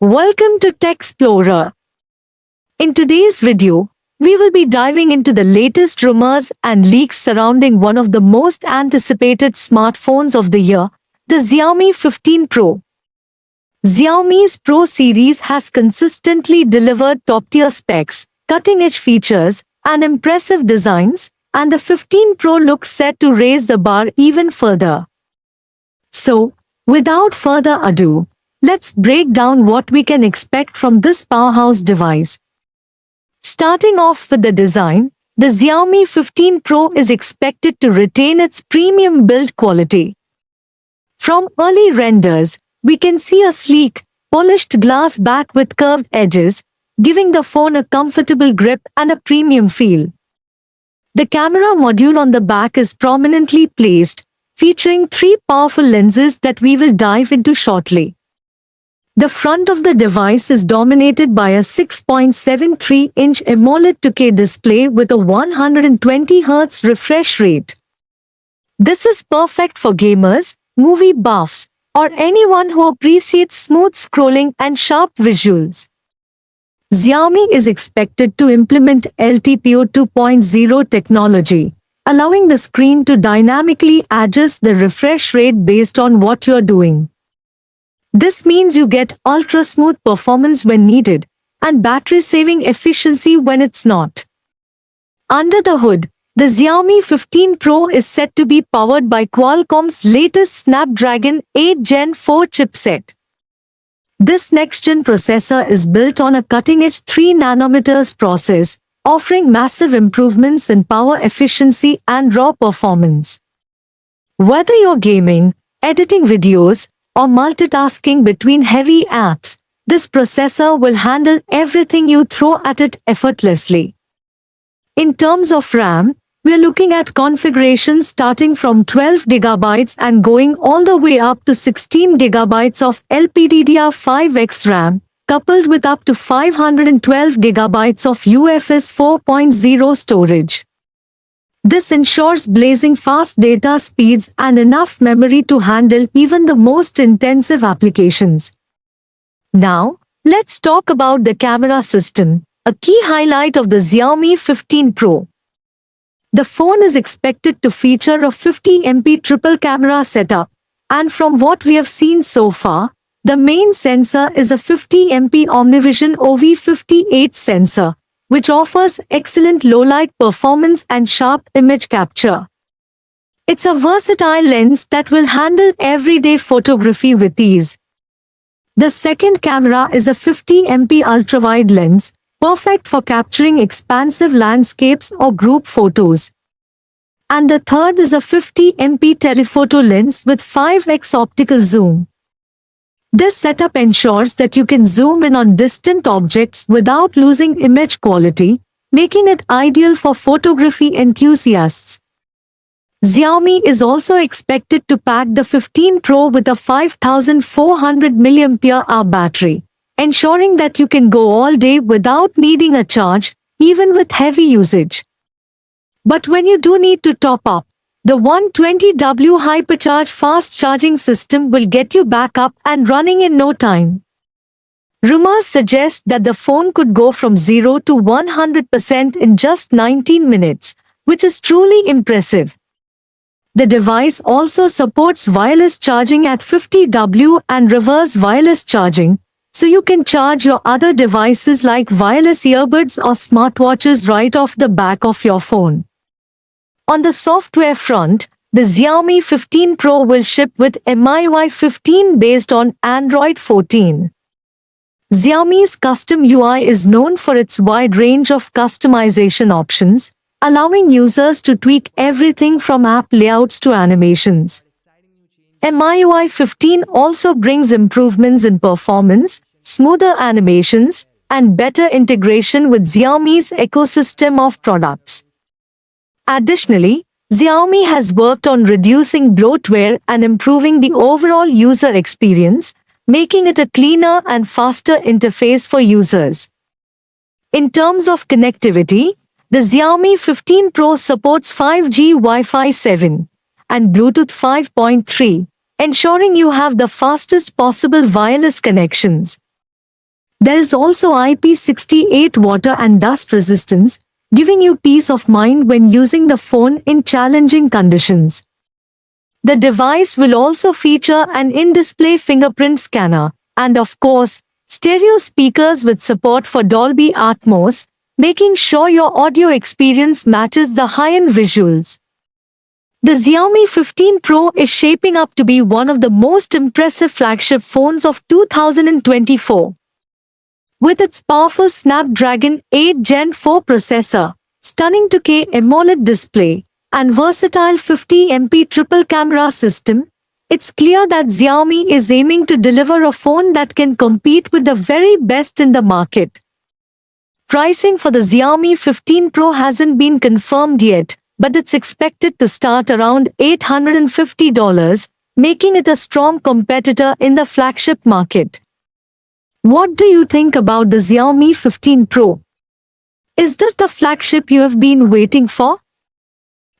Welcome to Xplorer. In today's video, we will be diving into the latest rumors and leaks surrounding one of the most anticipated smartphones of the year, the Xiaomi 15 Pro. Xiaomi's Pro series has consistently delivered top-tier specs, cutting-edge features, and impressive designs, and the 15 Pro looks set to raise the bar even further. So, without further ado, let's break down what we can expect from this powerhouse device. Starting off with the design, the Xiaomi 15 Pro is expected to retain its premium build quality. From early renders, we can see a sleek, polished glass back with curved edges, giving the phone a comfortable grip and a premium feel. The camera module on the back is prominently placed, featuring three powerful lenses that we will dive into shortly. The front of the device is dominated by a 6.73-inch AMOLED 2K display with a 120Hz refresh rate. This is perfect for gamers, movie buffs, or anyone who appreciates smooth scrolling and sharp visuals. Xiaomi is expected to implement LTPO 2.0 technology, allowing the screen to dynamically adjust the refresh rate based on what you're doing. This means you get ultra-smooth performance when needed, and battery-saving efficiency when it's not. Under the hood, the Xiaomi 15 Pro is set to be powered by Qualcomm's latest Snapdragon 8 Gen 4 chipset. This next-gen processor is built on a cutting-edge 3nm process, offering massive improvements in power efficiency and raw performance. Whether you're gaming, editing videos, or multitasking between heavy apps, this processor will handle everything you throw at it effortlessly. In terms of RAM, we're looking at configurations starting from 12GB and going all the way up to 16GB of LPDDR5X RAM, coupled with up to 512GB of UFS 4.0 storage. This ensures blazing fast data speeds and enough memory to handle even the most intensive applications. Now, let's talk about the camera system, a key highlight of the Xiaomi 15 Pro. The phone is expected to feature a 50MP triple camera setup, and from what we have seen so far, the main sensor is a 50MP OmniVision OV58 sensor, which offers excellent low-light performance and sharp image capture. It's a versatile lens that will handle everyday photography with ease. The second camera is a 50MP ultrawide lens, perfect for capturing expansive landscapes or group photos. And the third is a 50MP telephoto lens with 5x optical zoom. This setup ensures that you can zoom in on distant objects without losing image quality, making it ideal for photography enthusiasts. Xiaomi is also expected to pack the 15 Pro with a 5400 mAh battery, ensuring that you can go all day without needing a charge, even with heavy usage. But when you do need to top up, the 120W hypercharge fast charging system will get you back up and running in no time. Rumors suggest that the phone could go from 0 to 100% in just 19 minutes, which is truly impressive. The device also supports wireless charging at 50W and reverse wireless charging, so you can charge your other devices like wireless earbuds or smartwatches right off the back of your phone. On the software front, the Xiaomi 15 Pro will ship with MIUI 15 based on Android 14. Xiaomi's custom UI is known for its wide range of customization options, allowing users to tweak everything from app layouts to animations. MIUI 15 also brings improvements in performance, smoother animations, and better integration with Xiaomi's ecosystem of products. Additionally, Xiaomi has worked on reducing bloatware and improving the overall user experience, making it a cleaner and faster interface for users. In terms of connectivity, the Xiaomi 15 Pro supports 5G Wi-Fi 7 and Bluetooth 5.3, ensuring you have the fastest possible wireless connections. There is also IP68 water and dust resistance, giving you peace of mind when using the phone in challenging conditions. The device will also feature an in-display fingerprint scanner, and of course, stereo speakers with support for Dolby Atmos, making sure your audio experience matches the high-end visuals. The Xiaomi 15 Pro is shaping up to be one of the most impressive flagship phones of 2024. With its powerful Snapdragon 8 Gen 4 processor, stunning 2K AMOLED display, and versatile 50MP triple camera system, it's clear that Xiaomi is aiming to deliver a phone that can compete with the very best in the market. Pricing for the Xiaomi 15 Pro hasn't been confirmed yet, but it's expected to start around $850, making it a strong competitor in the flagship market. What do you think about the Xiaomi 15 Pro? Is this the flagship you have been waiting for?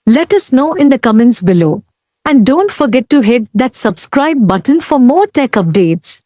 Let us know in the comments below. And don't forget to hit that subscribe button for more tech updates.